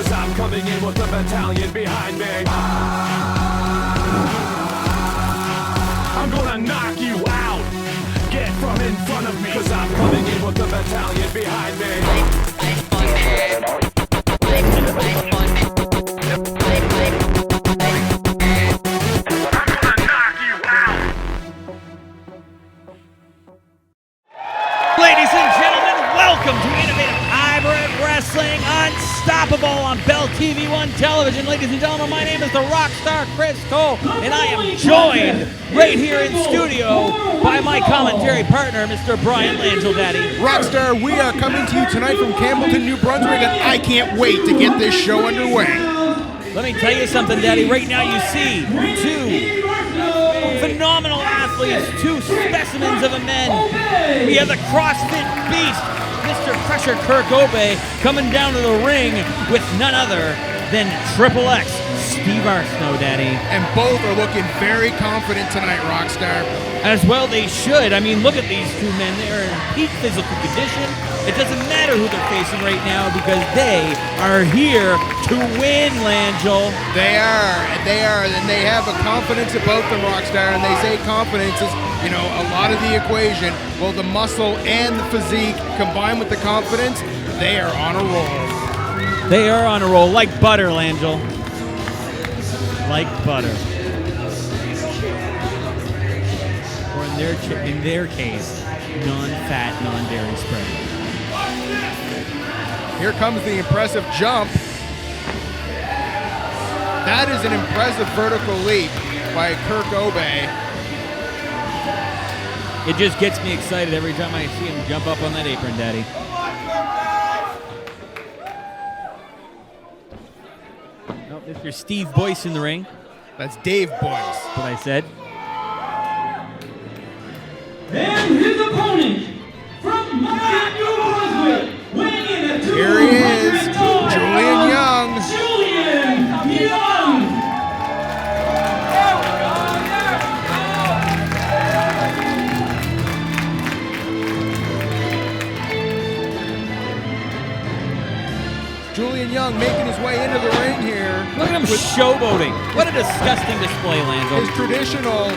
Cause I'm coming in with a battalion behind me. I'm gonna knock you out. Get from in front of me. Cause I'm coming in with a battalion behind me. Ladies and gentlemen, welcome to Innovative Hybrid Wrestling Unstoppable on Bell TV 1 television. Ladies and gentlemen, my name is the Rockstar Chris Cole, and I am joined right here in studio by my commentary partner, Mr. Brian Langell Daddy. Rockstar, we are coming to you tonight from Campbellton, New Brunswick, and I can't wait to get this show underway. Let me tell you something, Daddy. Right now you see two phenomenal athletes, two specimens of a man. We have the CrossFit Beast, Mr. Crusher Kirk Obey, coming down to the ring with none other than Triple X, Steve Arsenault, Daddy. And both are looking very confident tonight, Rockstar. As well they should. I mean, look at these two men. They're in peak physical condition. It doesn't matter who they're facing right now because they are here to win, Langell. They are, and they have a confidence about them, Rockstar, and they say confidence is, a lot of the equation. Well, the muscle and the physique combined with the confidence, they are on a roll. They are on a roll, like butter, Langell. Like butter. Or in their case, non-fat, non-dairy spread. Here comes the impressive jump. That is an impressive vertical leap by Kirk Obey. It just gets me excited every time I see him jump up on that apron, Daddy. Nope, Mr. Steve Boyce in the ring. That's Dave Boyce. That's what I said. And his opponent from New Brunswick, weighing in at Here he is, Julian Young. Julian Young. Julian Young making his way into the ring here. Look at him showboating. What a disgusting display, Langell. His traditional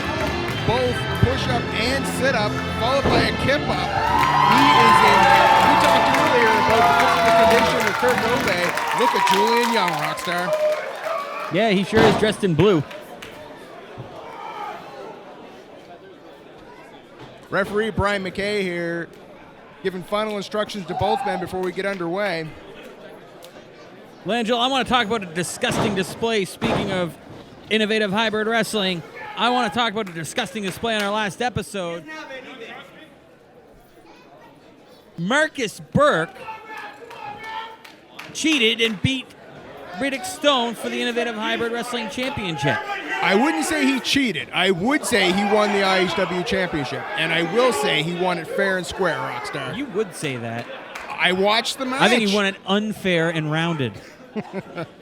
both push-up and sit-up, followed by a kip-up. He is in, we talked earlier about the physical condition of Kirk Obey. Look at Julian Young, Rockstar. Yeah, he sure is dressed in blue. Referee Brian McKay here, giving final instructions to both men before we get underway. Langell, I want to talk about a disgusting display. Speaking of innovative hybrid wrestling, I want to talk about a disgusting display on our last episode. Marcus Burke cheated and beat Riddick Stone for the Innovative Hybrid Wrestling Championship. I wouldn't say he cheated. I would say he won the IHW Championship. And I will say he won it fair and square, Rockstar. You would say that. I watched the match. I think he won it unfair and rounded.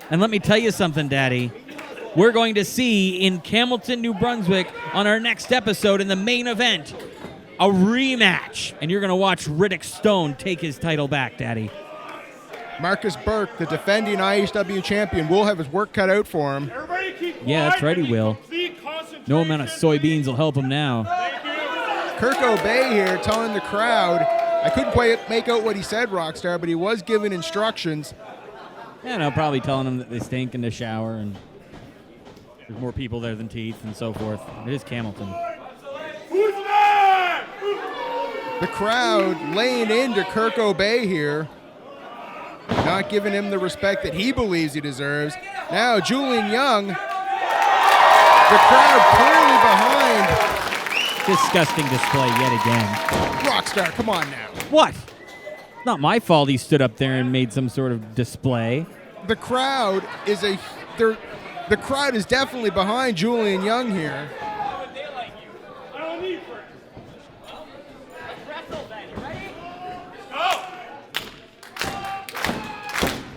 And let me tell you something, Daddy. We're going to see in Campbellton, New Brunswick, on our next episode in the main event, a rematch. And you're going to watch Riddick Stone take his title back, Daddy. Marcus Burke, the defending IHW champion, will have his work cut out for him. Yeah, that's right, he will. No amount of soybeans will help him now. Kirk Obey here telling the crowd, I couldn't quite make out what he said, Rockstar, but he was giving instructions. Yeah, no, probably telling them that they stink in the shower and there's more people there than teeth and so forth. It is Campbellton. The crowd laying into Kirk Obey here, not giving him the respect that he believes he deserves. Now Julian Young, the crowd clearly behind. Disgusting display yet again. Rockstar, come on now. What? Not my fault he stood up there and made some sort of display. The crowd is the crowd is definitely behind Julian Young here.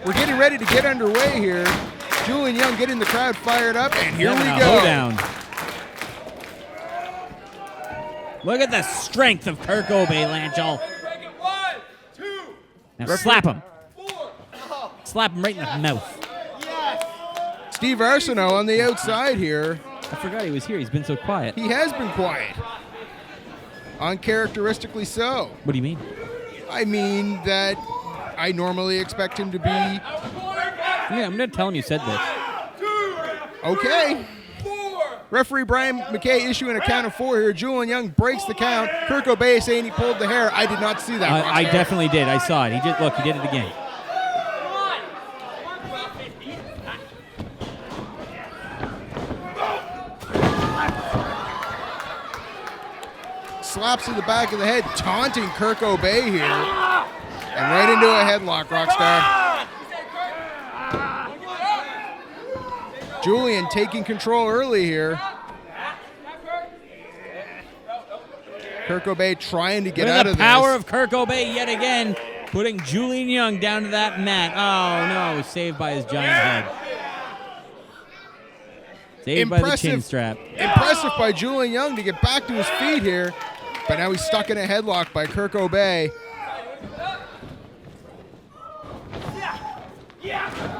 We're getting ready to get underway here. Julian Young getting the crowd fired up, and here we go. Down. Look at the strength of Kirk Obey, Langell. Now slap him. slap him right in the mouth. Steve Arsenault on the outside here. I forgot he was here. He's been so quiet. He has been quiet. Uncharacteristically so. What do you mean? I mean that I normally expect him to be Yeah, I'm going to tell him you said this. okay. Referee Brian McKay issuing a count of 4 here. Julian Young breaks the count. Kirk O'Bey saying he pulled the hair. I did not see that. I definitely did. I saw it. He did. Look, he did it again. Slaps to the back of the head, taunting Kirk O'Bey here. And right into a headlock, Rockstar. Julian taking control early here. Kirk O'Bey trying to get out of the this. power of Kirk O'Bey yet again, putting Julian Young down to that mat. Oh, no, saved by his giant head. Saved by the chin strap. Impressive by Julian Young to get back to his feet here. But now he's stuck in a headlock by Kirk O'Bey.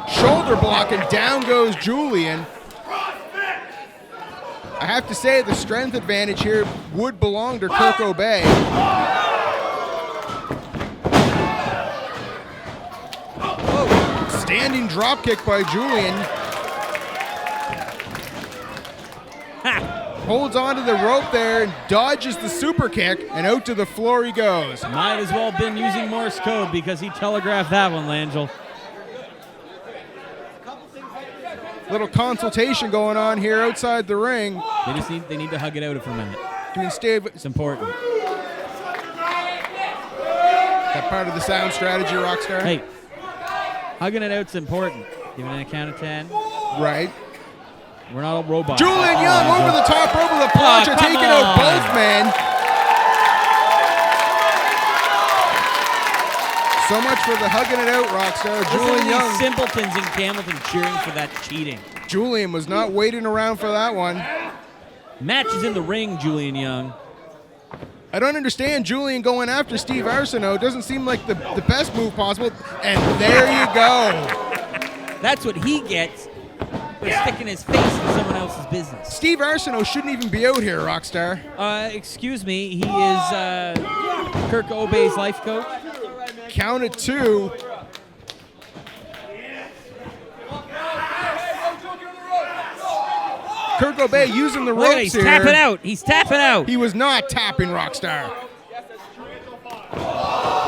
Shoulder block, and down goes Julian. I have to say the strength advantage here would belong to Kirk O'Bey. Standing drop kick by Julian. Holds onto the rope there and dodges the super kick, and out to the floor he goes. Might as well have been using Morse code because he telegraphed that one, Langell. Little consultation going on here outside the ring. They need to hug it out for a minute. It's important. That part of the sound strategy, Rockstar? Hey, hugging it out's important. Giving it a count of 10. Right. We're not all robots. Julian Young over the top rope with a plancha, taking out both men. So much for the hugging it out, Rockstar. Julian Young. Simpletons in Campbellton cheering for that cheating. Julian was not waiting around for that one. Match is in the ring, Julian Young. I don't understand Julian going after Steve Arsenault. Doesn't seem like the best move possible. And there you go. That's what he gets for sticking his face in someone else's business. Steve Arsenault shouldn't even be out here, Rockstar. Excuse me, he is Kirk O'Bey's life coach. Count it 2. Kirk O'Bey using the ropes he's here. tapping out. He's tapping out. He was not tapping, Rockstar.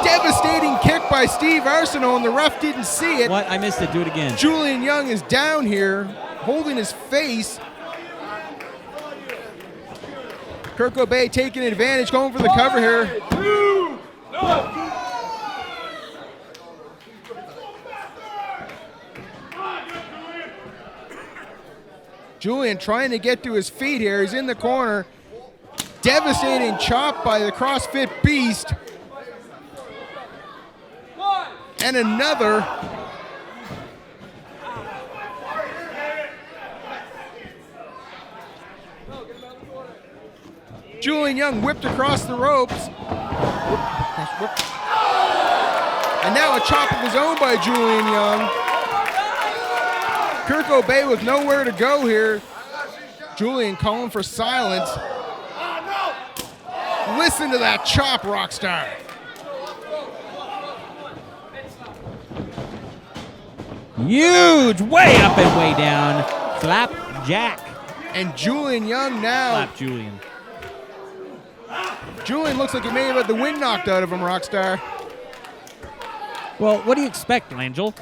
Devastating kick by Steve Arsenault, and the ref didn't see it. What? I missed it. Do it again. Julian Young is down here, holding his face. Kirk O'Bey taking advantage, going for the cover here. Julian trying to get to his feet here. He's in the corner. Devastating chop by the CrossFit Beast. And another. Julian Young whipped across the ropes. And now a chop of his own by Julian Young. Kirk O'Bey with nowhere to go here. Julian calling for silence. Listen to that chop, Rockstar. Huge, way up and way down. Slap Jack. And Julian Young now. Slap Julian. Julian looks like he may have had the wind knocked out of him, Rockstar. Well, what do you expect, Langell?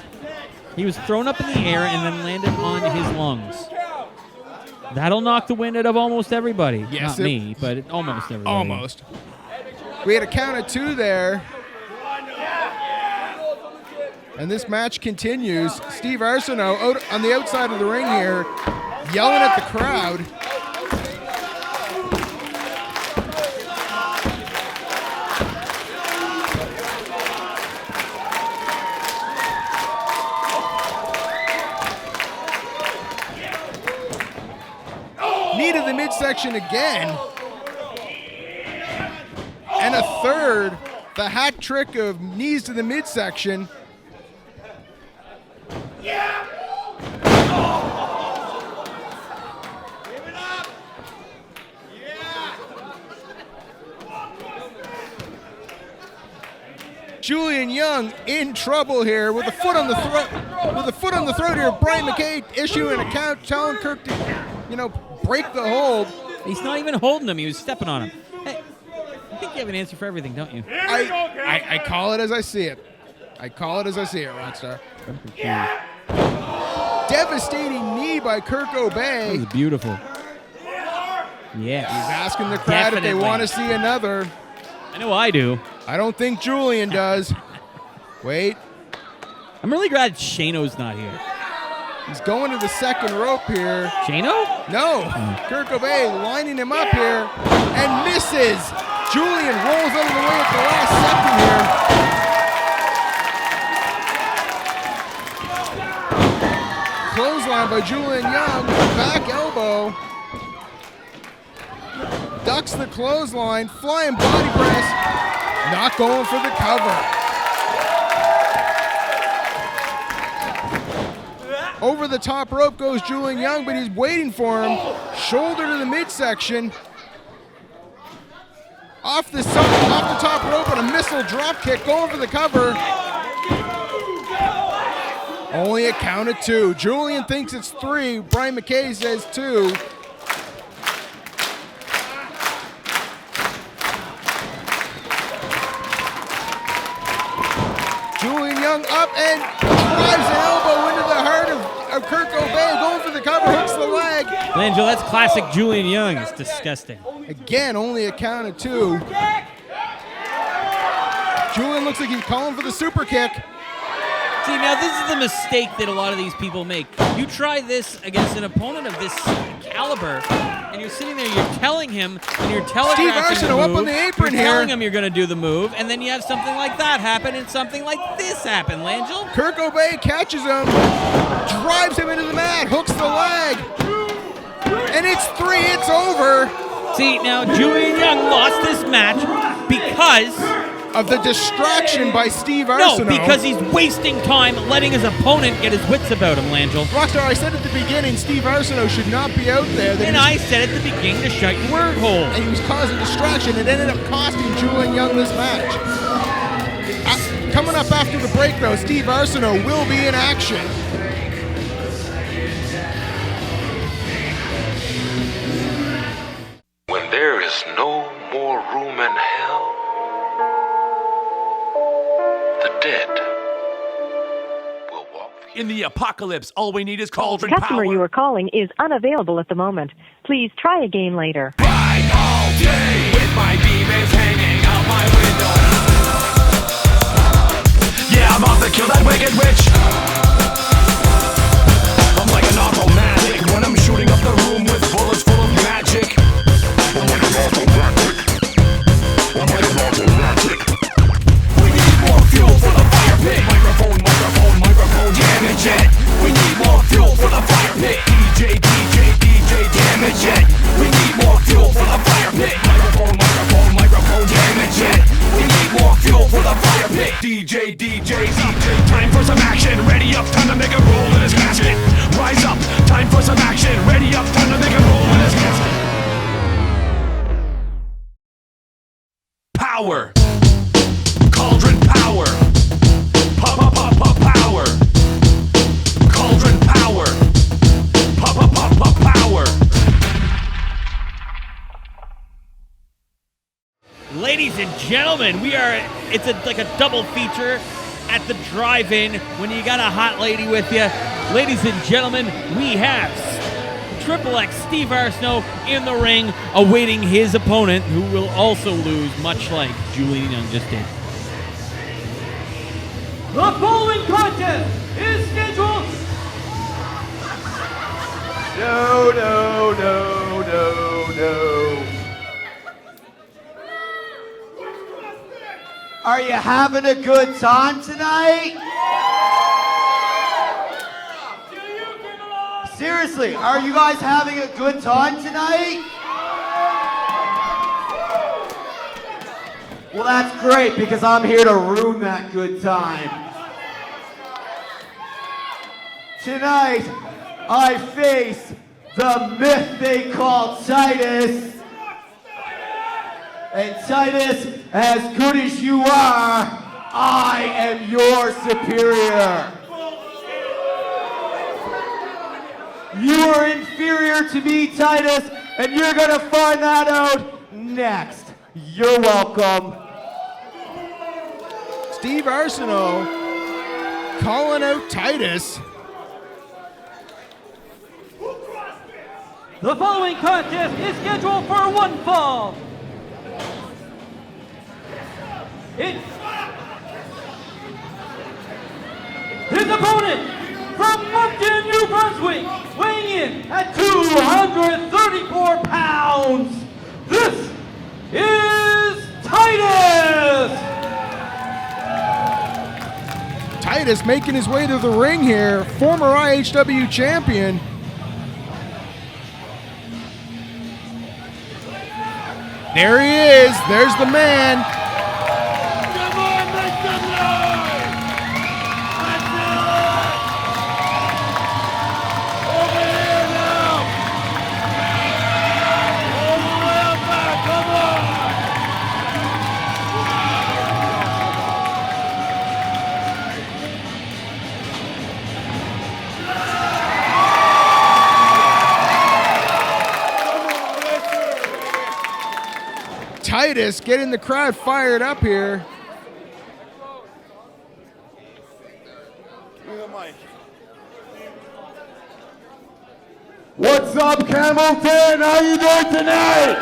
He was thrown up in the air and then landed on his lungs. That'll knock the wind out of almost everybody. Yes, Not me, but almost everybody. Almost. We had a count of 2 there. And this match continues. Steve Arsenault out on the outside of the ring here, yelling at the crowd. Knee to the midsection again. And a third, the hat trick of knees to the midsection. Julian Young in trouble here with a foot on the throat. With a foot on the throat here, Brian McKay issuing a count, telling Kirk to, break the hold. He's not even holding him. He was stepping on him. Hey, I think you have an answer for everything, don't you? I call it as I see it. I call it as I see it, Rockstar. Devastating knee by Kirk That Obey. was beautiful. Yes. He's asking the crowd if they want to see another. I know I do. I don't think Julian does. Wait. I'm really glad Shano's not here. He's going to the second rope here. Shano? No. Kirk Obey lining him up here and misses. Julian rolls out of the way at the last second here. Clothesline by Julian Young. Back elbow. Ducks the clothesline. Flying body press. Not going for the cover. Over the top rope goes Julian Young, but he's waiting for him. Shoulder to the midsection. Off the top rope and a missile drop kick, going for the cover. Only a count of 2. Julian thinks it's 3. Brian McKay says 2. Julian Young up and drives an elbow into the heart of Kirk Obey, going for the cover, hooks the leg. Langell, that's classic Julian Young. It's disgusting. Again, only a count of 2. Julian looks like he's calling for the super kick. See, now this is the mistake that a lot of these people make. You try this against an opponent of this caliber, and you're sitting there, you're telling him, and you're telegraphing Steve the Arsenault move. up on the apron you're here. telling him you're going to do the move, and then you have something like that happen, and something like this happen, Langell. Kirk Obey catches him, drives him into the mat, hooks the leg, and it's 3. It's over. See, now Julian Young lost this match because... of the distraction by Steve Arsenault. No, because he's wasting time letting his opponent get his wits about him, Langell. Rockstar, I said at the beginning, Steve Arsenault should not be out there. And I said at the beginning to shut your word hole. And he was causing distraction. It ended up costing Julian Young this match. Coming up after the break, though, Steve Arsenault will be in action. When there is no more room in hell, the dead will walk. In the apocalypse, all we need is cauldron The customer power. you are calling is unavailable at the moment. Please try again later. Ride all day with my demons hanging out my window. Yeah, I'm off to kill that wicked witch. I'm like an automatic when I'm shooting up the room with bullets full of magic. I'm like an automatic. I'm like an automatic. We need more fuel for the fire pit. Microphone, microphone, microphone, damage it. We need more fuel for the fire pit. DJ, DJ, DJ, damage it. We need more fuel for the fire pit. Microphone, microphone, microphone, damage it. We need more fuel for the fire pit. DJ, DJ, DJ, time for some action. Ready up, time to make a roll in his casket. Rise up, time for some action. Ready up, time to make a roll in his casket. Power. Cauldron power. Power. Cauldron power. Power. Ladies and gentlemen, it's like a double feature at the drive-in when you got a hot lady with you. Ladies and gentlemen, we have Triple X Steve Arsenault in the ring awaiting his opponent, who will also lose, much like Julian Young just did. The following contest is scheduled. No. Are you having a good time tonight? Seriously, are you guys having a good time tonight? Well, that's great because I'm here to ruin that good time. Tonight, I face the myth they call Titus. And Titus, as good as you are, I am your superior. You are inferior to me, Titus, and you're gonna find that out next. You're welcome. Steve Arsenault calling out Titus. The following contest is scheduled for one fall. His opponent from Moncton, New Brunswick, weighing in at 234 pounds, this is Titus! Titus making his way to the ring here, former IHW champion. There he is. There's the man. Come on, make some noise! Let's do it! Over here now! All the way up back, come on! Titus getting the crowd fired up here. What's up, Hamilton? How you doing tonight?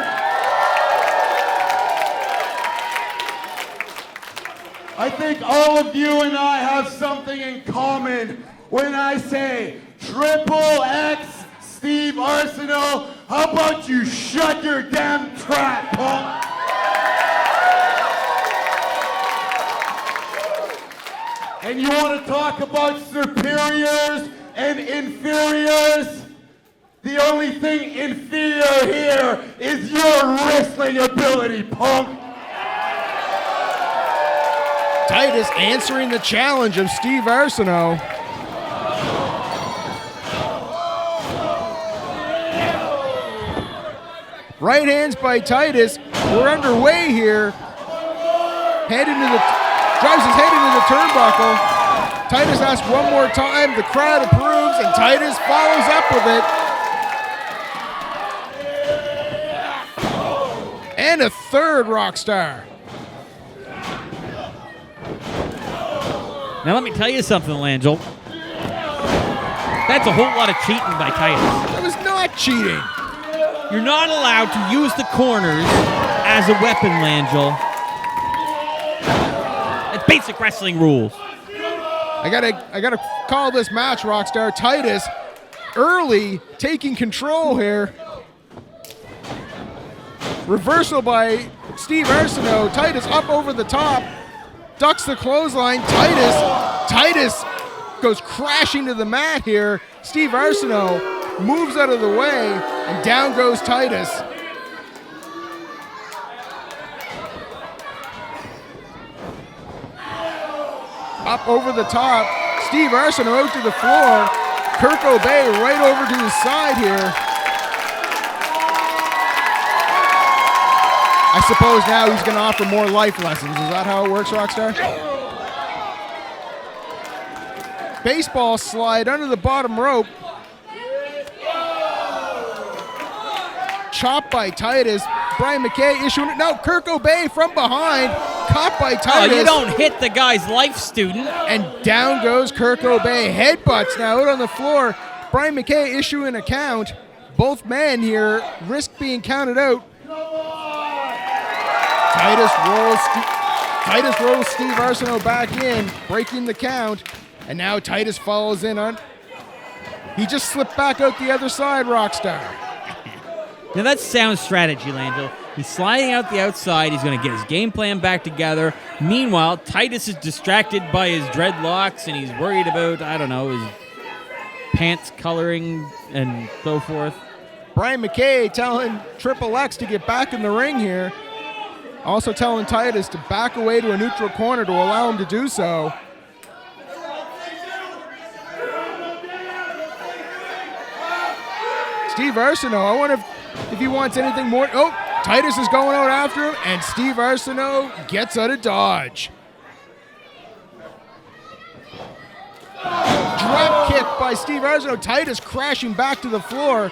I think all of you and I have something in common when I say Triple X Steve Arsenault. How about you shut your damn trap, punk? And you want to talk about superiors and inferiors? The only thing inferior here is your wrestling ability, punk. Titus answering the challenge of Steve Arsenault. Right hands by Titus. We're underway here. Drives his head into the turnbuckle. Titus asks one more time. The crowd approves, and Titus follows up with it. And a third rock star. Now let me tell you something, Langell. That's a whole lot of cheating by Titus. That was not cheating. You're not allowed to use the corners as a weapon, Langell. That's basic wrestling rules. I gotta call this match, Rockstar. Titus early taking control here. Reversal by Steve Arsenault. Titus up over the top. Ducks the clothesline. Titus goes crashing to the mat here. Steve Arsenault moves out of the way, and down goes Titus. Up over the top. Steve Arsenault out to the floor. Kirk O'Bay right over to his side here. I suppose now he's going to offer more life lessons. Is that how it works, Rockstar? Baseball slide under the bottom rope. Chopped by Titus. Brian McKay issuing it. No, Kirk O'Bay from behind. Caught by Titus. Oh, you don't hit the guy's life, student. And down goes Kirk O'Bay. Headbutts now out on the floor. Brian McKay issuing a count. Both men here risk being counted out. Titus rolls Steve Arsenault back in, breaking the count. And now Titus follows in on. He just slipped back out the other side, Rockstar. Now that's sound strategy, Langell. He's sliding out the outside. He's going to get his game plan back together. Meanwhile, Titus is distracted by his dreadlocks, and he's worried about, I don't know, his pants coloring and so forth. Brian McKay telling Triple X to get back in the ring here. Also telling Titus to back away to a neutral corner to allow him to do so. Steve Arsenault, I wonder if he wants anything more. Oh, Titus is going out after him, and Steve Arsenault gets out of dodge. drop kick by Steve Arsenault. Titus crashing back to the floor.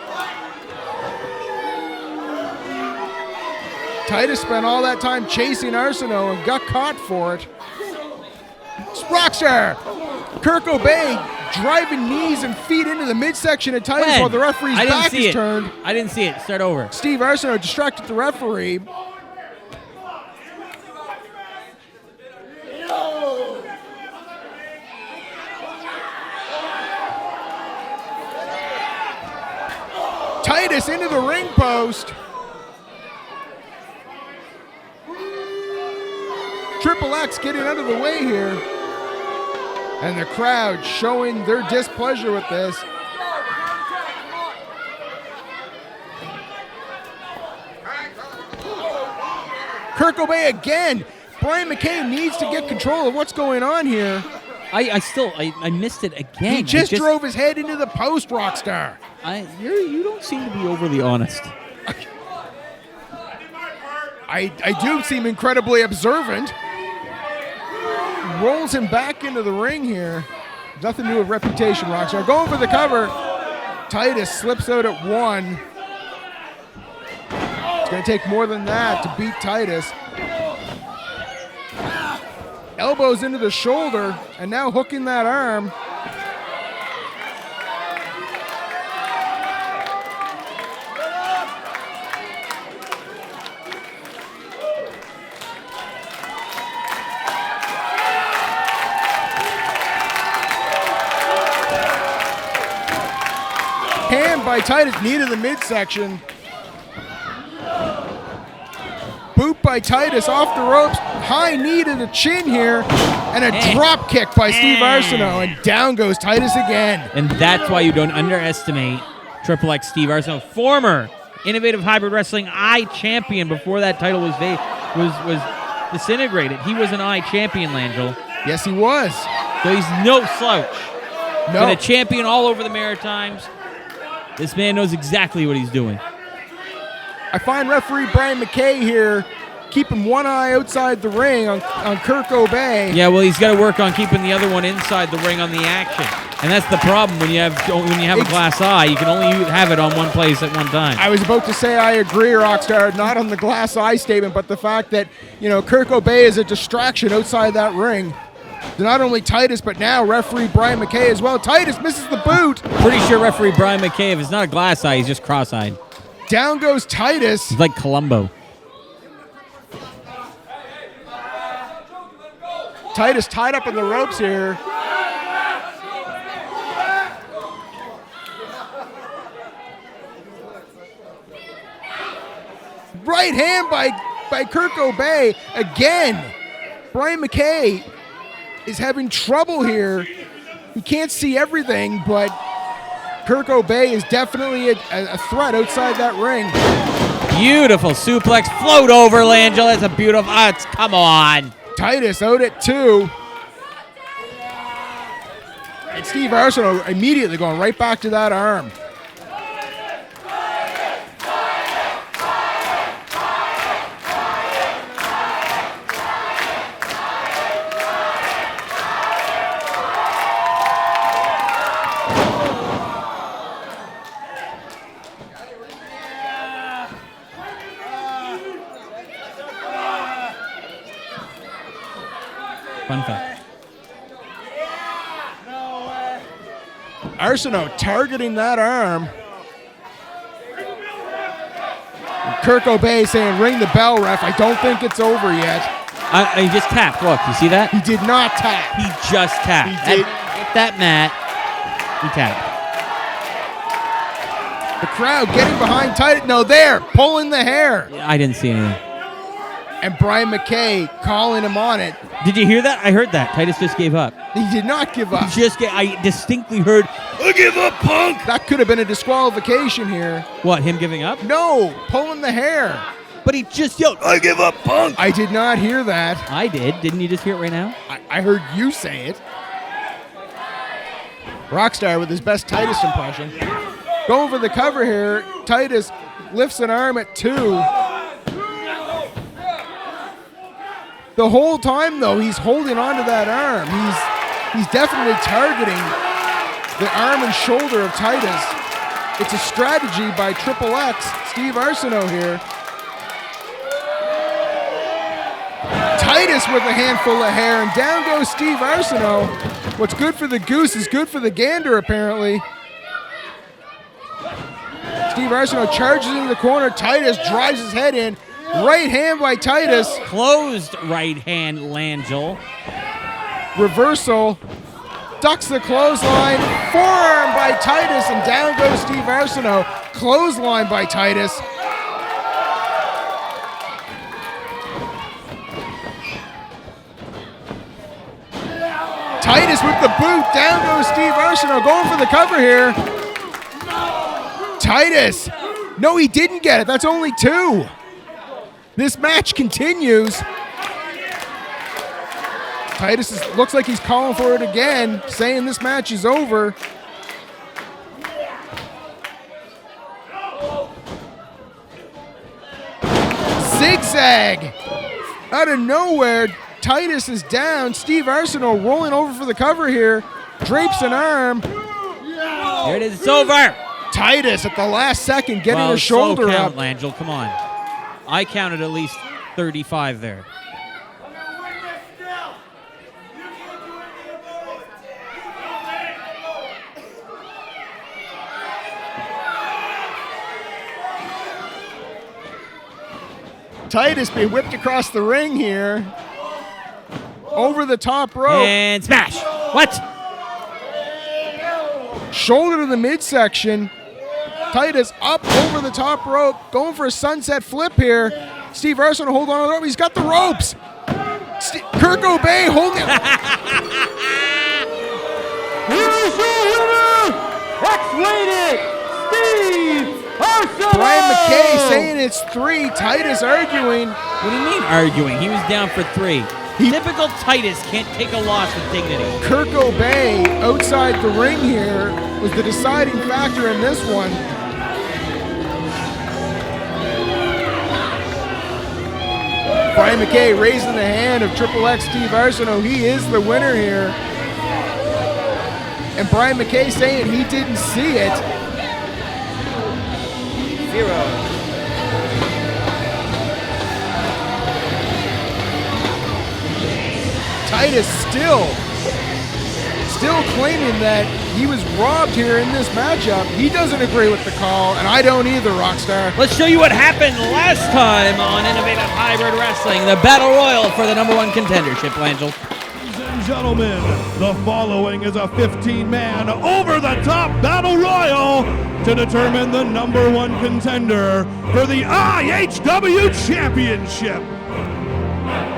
Titus spent all that time chasing Arsenault and got caught for it. Rockstar! Kirk Obey driving knees and feet into the midsection of Titus while the referee's back is turned. I didn't see it. Start over. Steve Arsenault distracted the referee. Titus into the ring post. Triple X getting out of the way here. And the crowd showing their displeasure with this. Kirk Obey again. Brian McKay needs to get control of what's going on here. I missed it again. He just drove his head into the post, Rockstar. You don't seem to be overly honest. I do seem incredibly observant. Rolls him back into the ring here. Nothing to do with reputation, Rockstar. Going for the cover. Titus slips out at 1. It's going to take more than that to beat Titus. Elbows into the shoulder, and now hooking that arm. Hand by Titus, knee to the midsection. Boot by Titus off the ropes. High knee to the chin here. And a drop kick by Steve Arsenault. And down goes Titus again. And that's why you don't underestimate Triple X Steve Arsenault, former Innovative Hybrid Wrestling I champion before that title was disintegrated. He was an I champion, Langell. Yes, he was. So he's no slouch. No. Been a champion all over the Maritimes. This man knows exactly what he's doing. I find referee Brian McKay here keeping one eye outside the ring on Kirk Obey. Yeah, well, he's got to work on keeping the other one inside the ring on the action. And that's the problem when you have a glass eye. You can only have it on one place at one time. I was about to say I agree, Rockstar, not on the glass eye statement, but the fact that, Kirk Obey is a distraction outside that ring. Not only Titus, but now referee Brian McKay as well. Titus misses the boot. Pretty sure referee Brian McKay, if it's not a glass eye, he's just cross-eyed. Down goes Titus. He's like Columbo. Titus tied up in the ropes here. Right hand by Kirk Obey again. Brian McKay is having trouble here. He can't see everything, but Kirk Obey is definitely a threat outside that ring. Beautiful suplex, float over, Langell. That's a beautiful. Come on. Titus out at 2. And Steve Arsenault immediately going right back to that arm. Fun fact. Arsenault targeting that arm. And Kirk Obey saying, ring the bell, ref. I don't think it's over yet. He just tapped. Look, you see that? He did not tap. He just tapped. He did. Get that mat. He tapped. The crowd getting behind Titus. No, there, pulling the hair. I didn't see anything. And Brian McKay calling him on it. Did you hear that? I heard that. Titus just gave up. He did not give up. I distinctly heard, I give up, punk! That could have been a disqualification here. What, him giving up? No, pulling the hair. But he just yelled, I give up, punk! I did not hear that. I did. Didn't you just hear it right now? I heard you say it. Rockstar with his best Titus impression. Going for the cover here. Titus lifts an arm at 2. The whole time, though, he's holding on to that arm. He's definitely targeting the arm and shoulder of Titus. It's a strategy by Triple X, Steve Arsenault here. Titus with a handful of hair, and down goes Steve Arsenault. What's good for the goose is good for the gander, apparently. Steve Arsenault charges into the corner. Titus drives his head in. Right hand by Titus. Closed right hand, Langell. Reversal. Ducks the clothesline. Forearm by Titus, and down goes Steve Arsenault. Clothesline by Titus. Titus with the boot. Down goes Steve Arsenault, going for the cover here. Titus. No, he didn't get it. That's only 2. This match continues. Titus looks like he's calling for it again, saying this match is over. Zigzag. Out of nowhere, Titus is down. Steve Arsenault rolling over for the cover here. Drapes an arm. Here it is. It's over. Titus at the last second getting Well, his shoulder slow up. count, Langell. Come on. I counted at least 35 there. Titus being whipped across the ring here. Over the top rope. And smash. What? Shoulder to the midsection. Titus up over the top rope. Going for a sunset flip here. Steve Arsenault hold on to the rope. He's got the ropes. Kurt Cobain holding it. Here's your winner, X-Rated Steve Arsenault! Brian McKay saying it's 3. Titus arguing. What do you mean arguing? He was down for 3. Typical Titus can't take a loss with dignity. Kurt Cobain outside the ring here was the deciding factor in this one. Brian McKay raising the hand of Triple X Steve Arsenault. He is the winner here. And Brian McKay saying he didn't see it. 0. Titus still claiming that he was robbed here in this matchup. He doesn't agree with the call, and I don't either, Rockstar. Let's show you what happened last time on Innovative Hybrid Wrestling, the Battle Royal for the #1 contendership, Langell. Ladies and gentlemen, the following is a 15-man over-the-top battle royal to determine the #1 contender for the IHW Championship.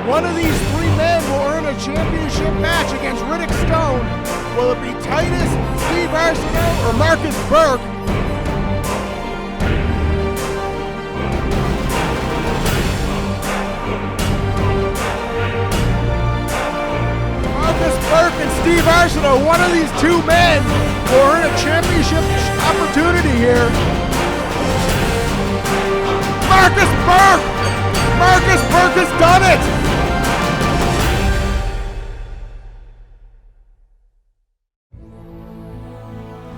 One of these 3 men will earn a championship match against Riddick Stone. Will it be Titus, Steve Arsenault, or Marcus Burke? Marcus Burke and Steve Arsenault, one of these 2 men will earn a championship opportunity here. Marcus Burke! Marcus Burke has done it!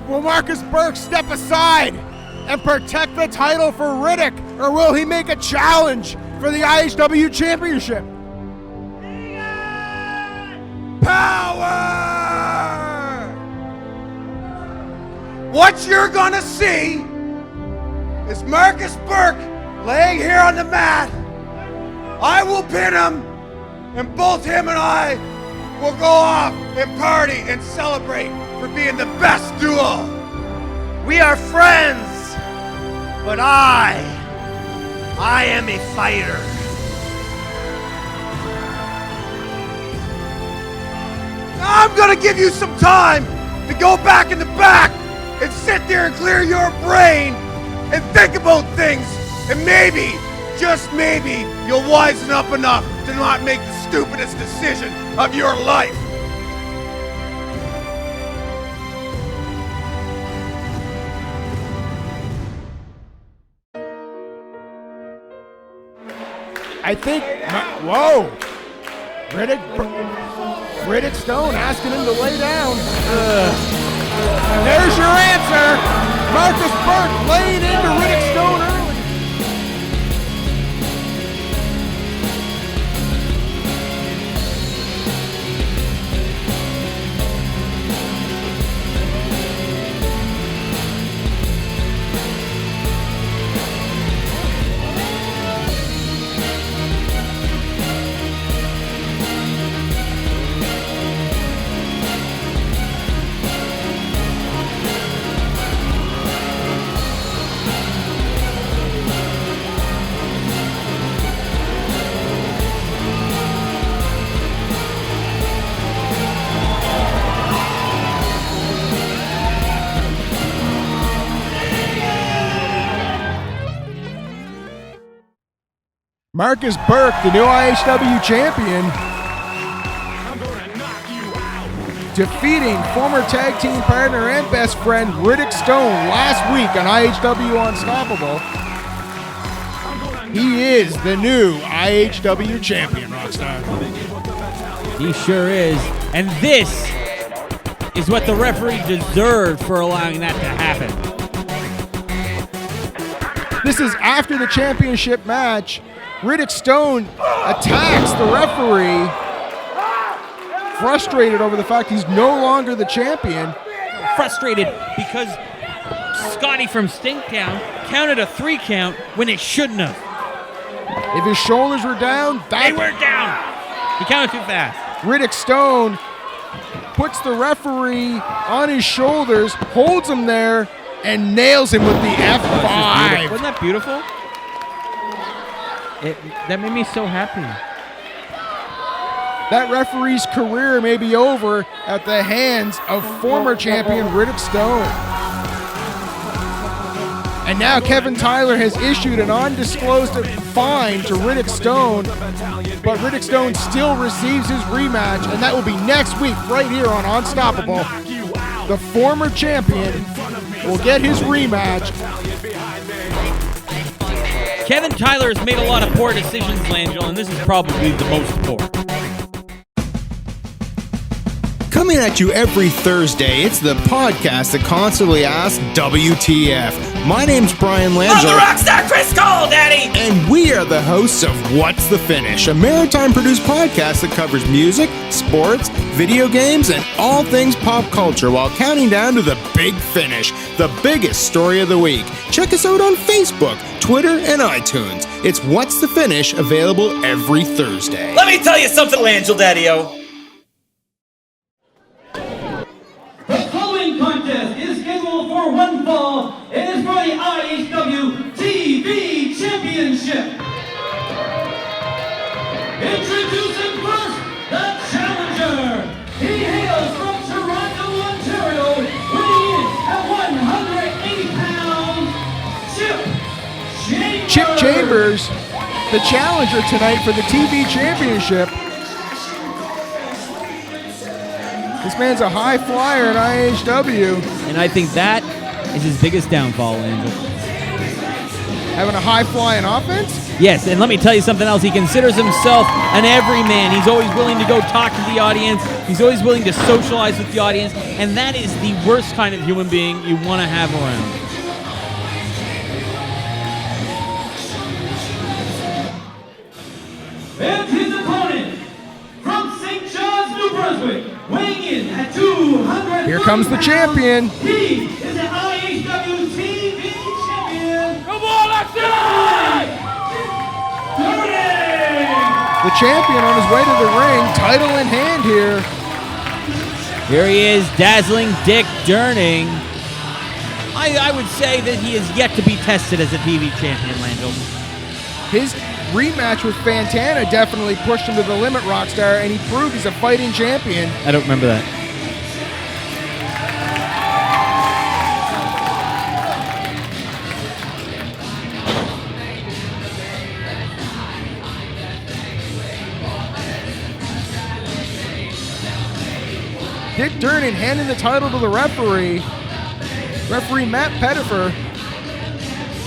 Will Marcus Burke step aside and protect the title for Riddick, or will he make a challenge for the IHW Championship? Power! What you're gonna see is Marcus Burke laying here on the mat. I will pin him, and both him and I will go off and party and celebrate for being the best duo. We are friends, but I am a fighter. Now I'm gonna give you some time to go back in the back and sit there and clear your brain and think about things, and maybe, just maybe, you'll wisen up enough to not make the stupidest decision of your life. I think, whoa! Riddick Stone asking him to lay down. And there's your answer. Marcus Burke laying into Riddick Stone early. Marcus Burke, the new IHW champion, defeating former tag team partner and best friend Riddick Stone last week on IHW Unstoppable. He is the new IHW champion, Rockstar. He sure is. And this is what the referee deserved for allowing that to happen. This is after the championship match. Riddick Stone attacks the referee, frustrated over the fact he's no longer the champion. Frustrated because Scotty from Stinktown counted a 3 count when it shouldn't have. If his shoulders were down, They were down. He counted too fast. Riddick Stone puts the referee on his shoulders, holds him there, and nails him with the F5. Wasn't that beautiful? That made me so happy. That referee's career may be over at the hands of former champion Riddick Stone. And now Kevin Tyler has issued an undisclosed fine to Riddick Stone, but Riddick Stone still receives his rematch, and that will be next week right here on Unstoppable. The former champion will get his rematch. Kevin Tyler has made a lot of poor decisions, Langell, and this is probably the most poor. Coming at you every Thursday, it's the podcast that constantly asks WTF. My name's Brian Langell. I'm the Rockstar Chris Cole, Daddy! And we are the hosts of What's the Finish, a maritime-produced podcast that covers music, sports, video games, and all things pop culture while counting down to the big finish, the biggest story of the week. Check us out on Facebook, Twitter, and iTunes. It's What's the Finish, available every Thursday. Let me tell you something, Langell, Daddy-o. The following contest is scheduled for one fall. It is for the IHW TV Championship. Introducing first, the challenger. He hails from Toronto, Ontario, weighing in at 180 pounds, Chip Chambers, the challenger tonight for the TV Championship. This man's a high flyer in IHW. And I think that is his biggest downfall, Langell. Having a high flying offense? Yes, and let me tell you something else. He considers himself an everyman. He's always willing to go talk to the audience. He's always willing to socialize with the audience. And that is the worst kind of human being you want to have around. And his opponent from St. John's, New Brunswick, weighing in at 200. Here comes the champion. He is the IHW TV champion. Come on, let's do it! The champion on his way to the ring, title in hand here. Here he is, dazzling Dick Durning. I would say that he is yet to be tested as a TV champion, Langell. His rematch with Fantana definitely pushed him to the limit, Rockstar, and he proved he's a fighting champion. I don't remember that. Dick Durnin handing the title to the referee. Referee Matt Pettifer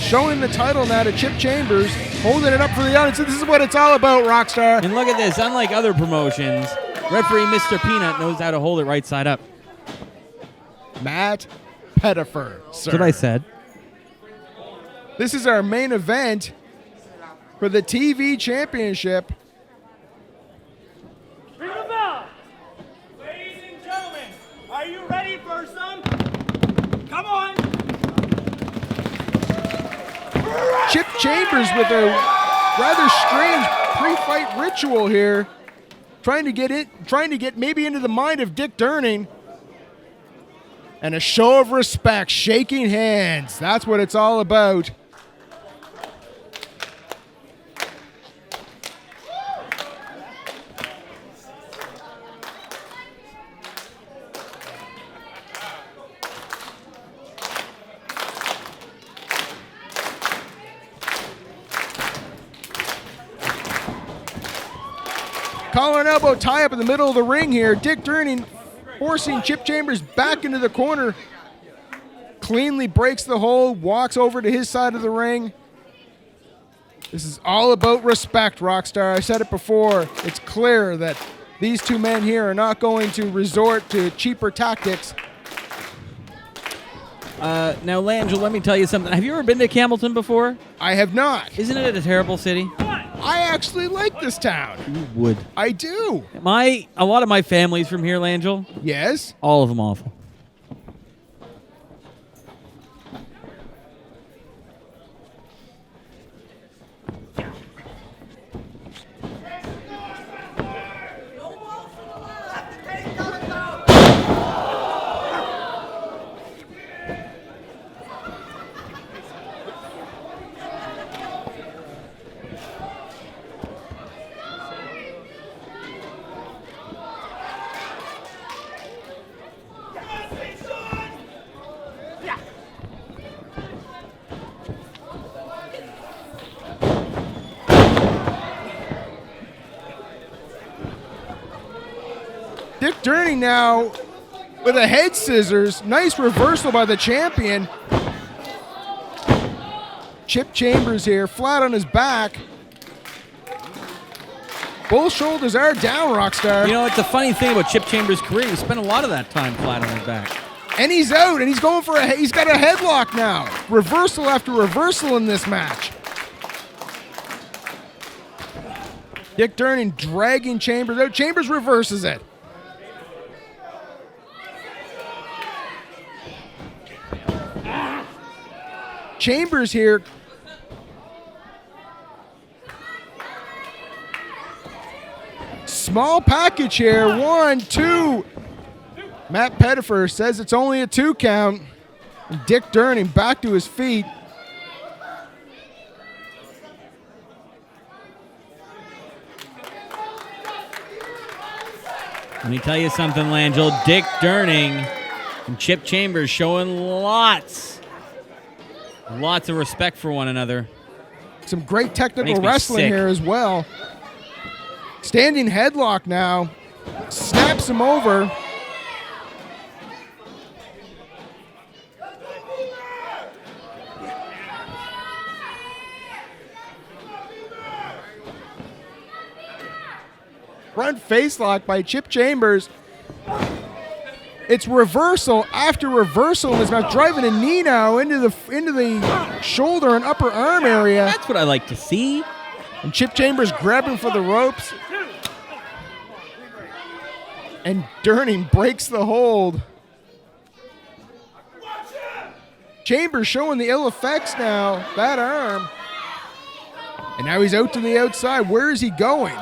showing the title now to Chip Chambers, holding it up for the audience. This is what it's all about, Rockstar. And look at this. Unlike other promotions, referee Mr. Peanut knows how to hold it right side up. Matt Pettifer, sir. That's what I said. This is our main event for the TV championship. Ring the bell! Ladies and gentlemen, are you ready for some? Come on! Chip Chambers with a rather strange pre-fight ritual here, trying to get maybe into the mind of Dick Durning. And a show of respect, shaking hands. That's what it's all about. Collar and elbow tie up in the middle of the ring here. Dick Durning forcing Chip Chambers back into the corner. Cleanly breaks the hold, walks over to his side of the ring. This is all about respect, Rockstar. I said it before. It's clear that these two men here are not going to resort to cheaper tactics. Now, Langell, let me tell you something. Have you ever been to Campbellton before? I have not. Isn't it a terrible city? I actually like this town. You would. I do. A lot of my family's from here, Langell. Yes? All of them awful. Dick Durning now with a head scissors. Nice reversal by the champion. Chip Chambers here, flat on his back. Both shoulders are down, Rockstar. You know, it's a funny thing about Chip Chambers' career. He spent a lot of that time flat on his back. And he's out, and he's going for he's got a headlock now. Reversal after reversal in this match. Dick Durning dragging Chambers out. Chambers reverses it. Chambers here. Small package here. 1, 2. Matt Pettifer says it's only a 2 count. Dick Durning back to his feet. Let me tell you something, Langell. Dick Durning and Chip Chambers showing lots of respect for one another. Some great technical Makes me wrestling sick. here as well. Standing headlock now. Snaps him over. Front face lock by Chip Chambers. It's reversal after reversal in this match, driving a knee now into the shoulder and upper arm area. That's what I like to see. And Chip Chambers grabbing for the ropes. And Durning breaks the hold. Chambers showing the ill effects now, that arm. And now he's out to the outside. Where is he going?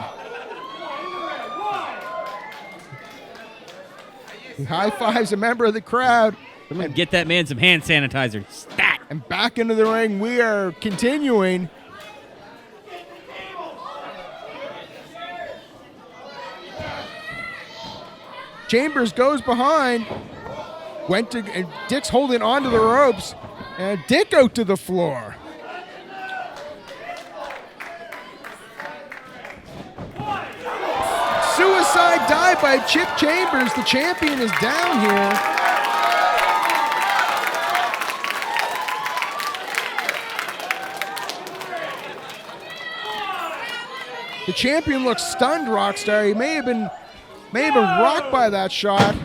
He high-fives a member of the crowd. And get that man some hand sanitizer. Stat. And back into the ring. We are continuing. Chambers goes behind. And Dick's holding onto the ropes. And Dick out to the floor. Suicide dive by Chip Chambers. The champion is down here. The champion looks stunned, Rockstar. He may have been rocked by that shot.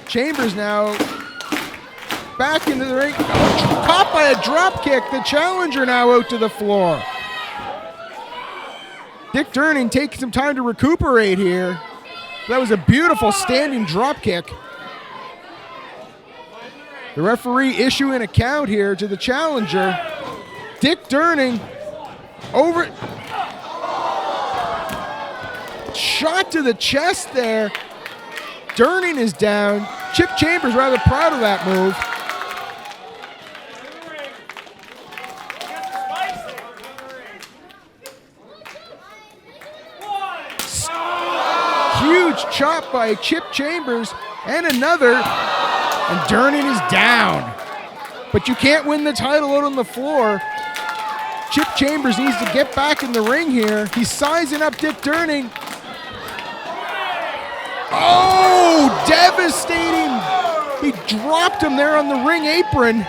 Chambers now back into the ring. Caught by a drop kick. The challenger now out to the floor. Dick Durning taking some time to recuperate here. That was a beautiful standing drop kick. The referee issuing a count here to the challenger. Dick Durning over. Shot to the chest there. Durning is down. Chip Chambers rather proud of that move. Huge chop by Chip Chambers and another. And Durning is down. But you can't win the title out on the floor. Chip Chambers needs to get back in the ring here. He's sizing up Dick Durning. Oh, devastating. He dropped him there on the ring apron.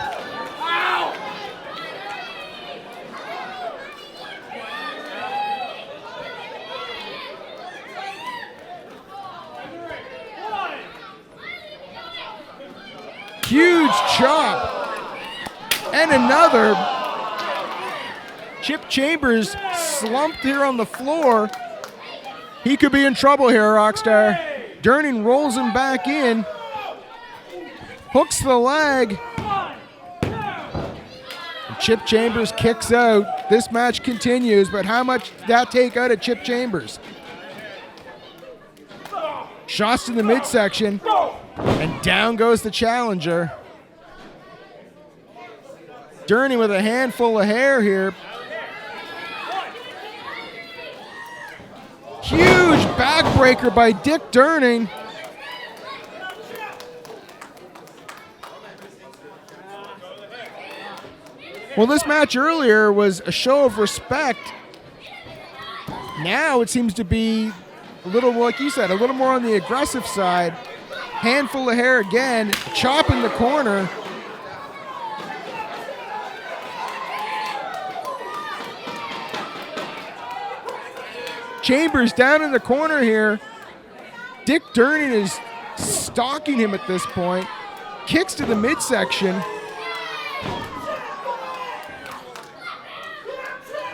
Huge chop. And another. Chip Chambers slumped here on the floor. He could be in trouble here, Rockstar. Durning rolls him back in. Hooks the leg. Chip Chambers kicks out. This match continues, but how much did that take out of Chip Chambers? Shots to the midsection. And down goes the challenger. Durning with a handful of hair here. Huge backbreaker by Dick Durning. Well, this match earlier was a show of respect. Now it seems to be a little, like you said, a little more on the aggressive side. Handful of hair again, chop in the corner. Chambers down in the corner here. Dick Durning is stalking him at this point. Kicks to the midsection.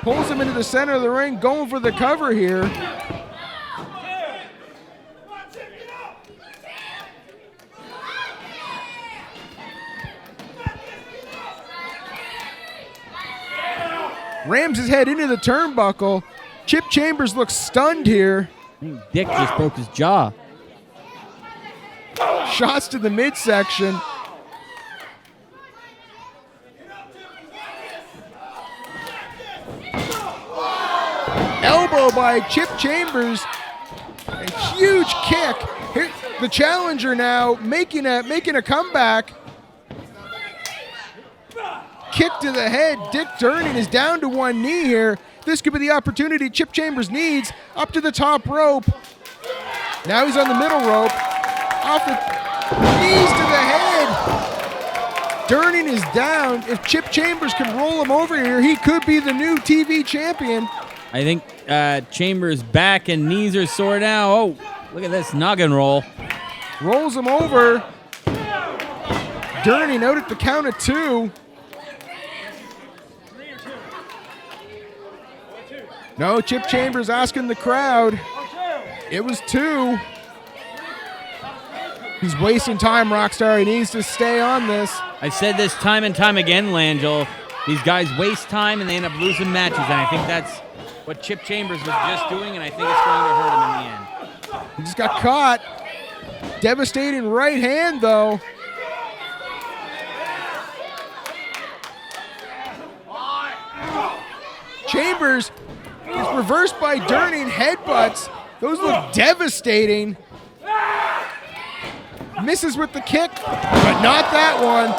Pulls him into the center of the ring, going for the cover here. Rams his head into the turnbuckle. Chip Chambers looks stunned here. I think Dick just broke his jaw. Shots to the midsection. Elbow by Chip Chambers. A huge kick. Here, the challenger now making a comeback. Kick to the head. Dick Durning is down to one knee here. This could be the opportunity Chip Chambers needs. Up to the top rope. Now he's on the middle rope. Off the knees to the head. Durning is down. If Chip Chambers can roll him over here, he could be the new TV champion. I think Chambers' back and knees are sore now. Oh, look at this noggin roll. Rolls him over. Durning out at the count of two. No, Chip Chambers asking the crowd. It was two. He's wasting time, Rockstar. He needs to stay on this. I've said this time and time again, Langell. These guys waste time and they end up losing matches, and I think that's what Chip Chambers was just doing, and I think it's going to hurt him in the end. He just got caught. Devastating right hand, though. Chambers is reversed by Durning, headbutts. Those look devastating. Misses with the kick, but not that one.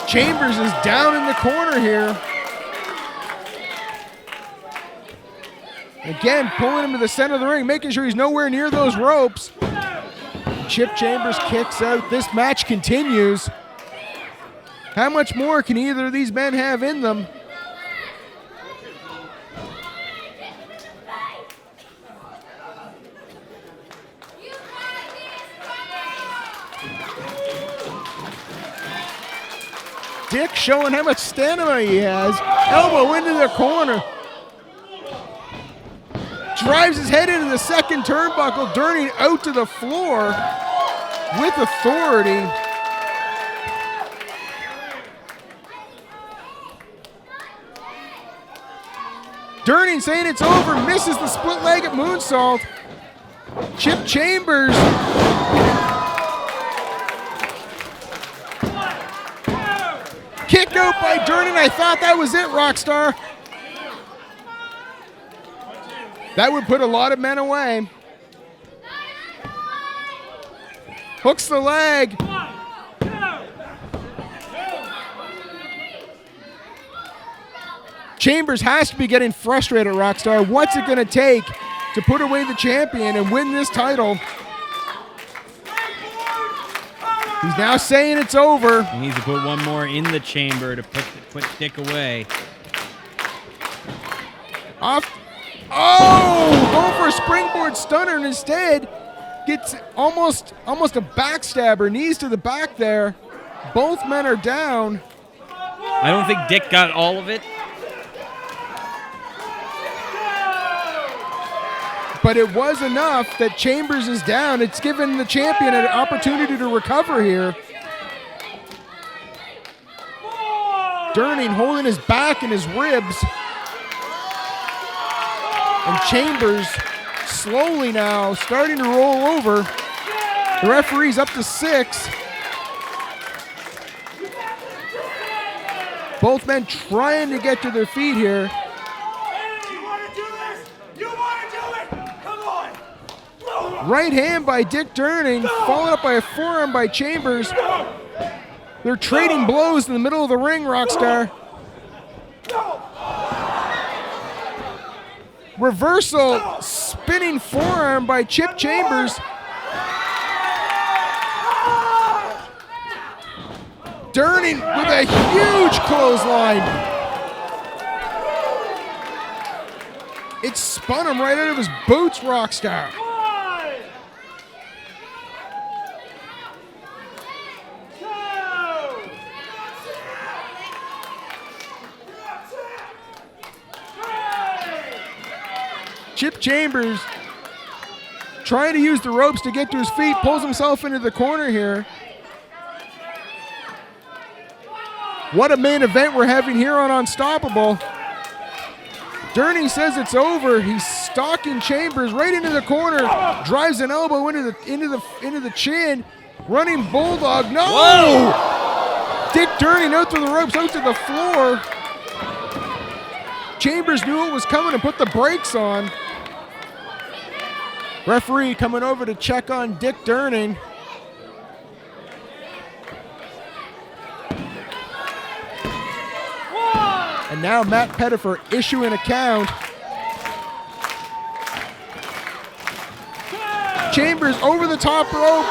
Chambers is down in the corner here. Again, pulling him to the center of the ring, making sure he's nowhere near those ropes. Chip Chambers kicks out. This match continues. How much more can either of these men have in them? Dick showing how much stamina he has. Elbow into the corner. Drives his head into the second turnbuckle. Durning out to the floor with authority. Durning saying it's over, misses the split-legged moonsault. Chip Chambers kicked out by Durning. I thought that was it, Rockstar. That would put a lot of men away. Hooks the leg. Chambers has to be getting frustrated, Rockstar. What's it going to take to put away the champion and win this title? He's now saying it's over. He needs to put one more in the chamber to put Dick away. Off. Oh! Going for a springboard stunner and instead gets almost a backstabber. Knees to the back there. Both men are down. I don't think Dick got all of it. But it was enough that Chambers is down. It's given the champion an opportunity to recover here. Durning holding his back and his ribs. And Chambers slowly now starting to roll over. The referee's up to 6. Both men trying to get to their feet here. Right hand by Dick Durning, followed up by a forearm by Chambers. They're trading blows in the middle of the ring, Rockstar. Reversal, spinning forearm by Chip Chambers. Durning with a huge clothesline. It spun him right out of his boots, Rockstar. Chip Chambers trying to use the ropes to get to his feet, pulls himself into the corner here. What a main event we're having here on Unstoppable. Durning says it's over. He's stalking Chambers right into the corner, drives an elbow into the chin, running bulldog. No! Whoa! Dick Durning out to the ropes, out to the floor. Chambers knew it was coming and put the brakes on. Referee coming over to check on Dick Durning. And now Matt Pettifer issuing a count. Chambers over the top rope.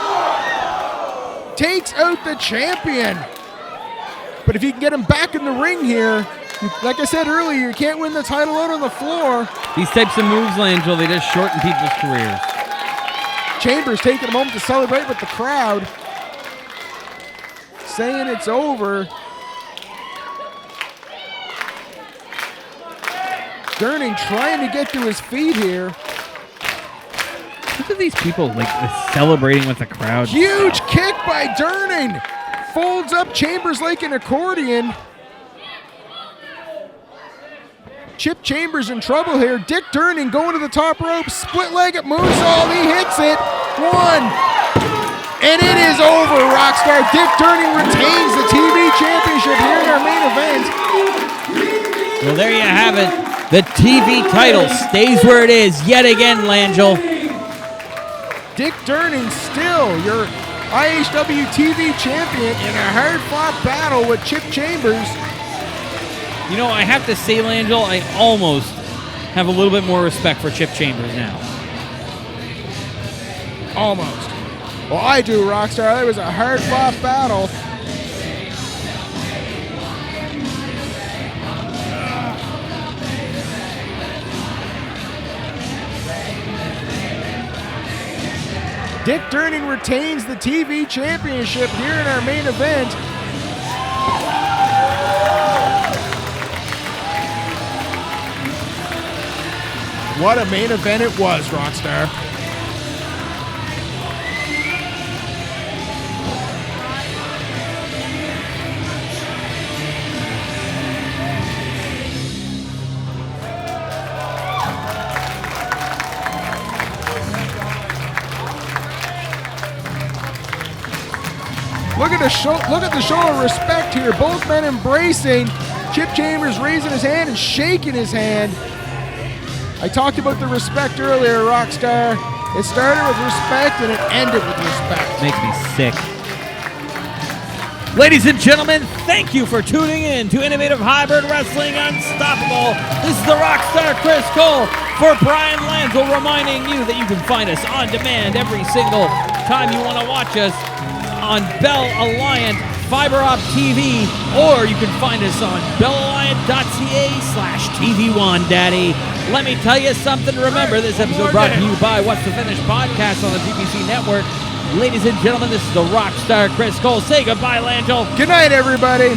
Takes out the champion. But if you can get him back in the ring here, like I said earlier, you can't win the title out on the floor. These types of moves, Langell, they just shorten people's careers. Chambers taking a moment to celebrate with the crowd. Saying it's over. Durning trying to get to his feet here. Look at these people like celebrating with the crowd. Huge kick by Durning. Folds up Chambers like an accordion. Chip Chambers in trouble here. Dick Durning going to the top rope. Split-legged moonsault. He hits it. 1. And it is over, Rockstar. Dick Durning retains the TV championship here in our main event. Well, there you have it. The TV title stays where it is yet again, Langell. Dick Durning still your IHW TV champion in a hard-fought battle with Chip Chambers. You know, I have to say, Langell, I almost have a little bit more respect for Chip Chambers now. Almost. Well, I do, Rockstar. That was a hard-fought battle. Dick Durning retains the TV championship here in our main event. What a main event it was, Rockstar. Look at the show of respect here. Both men embracing. Chip Chambers raising his hand and shaking his hand. I talked about the respect earlier, Rockstar. It started with respect and it ended with respect. Makes me sick. Ladies and gentlemen, thank you for tuning in to Innovative Hybrid Wrestling Unstoppable. This is the Rockstar Chris Cole for Brian Lanzel, reminding you that you can find us on demand every single time you want to watch us on Bell Alliant Fiber Op TV, or you can find us on bellalliant.ca/TV1, Daddy. Let me tell you something. Remember, this episode brought to you by What's the Finish podcast on the PPC Network. Ladies and gentlemen, this is the Rockstar Chris Cole. Say goodbye, Langell. Good night, everybody.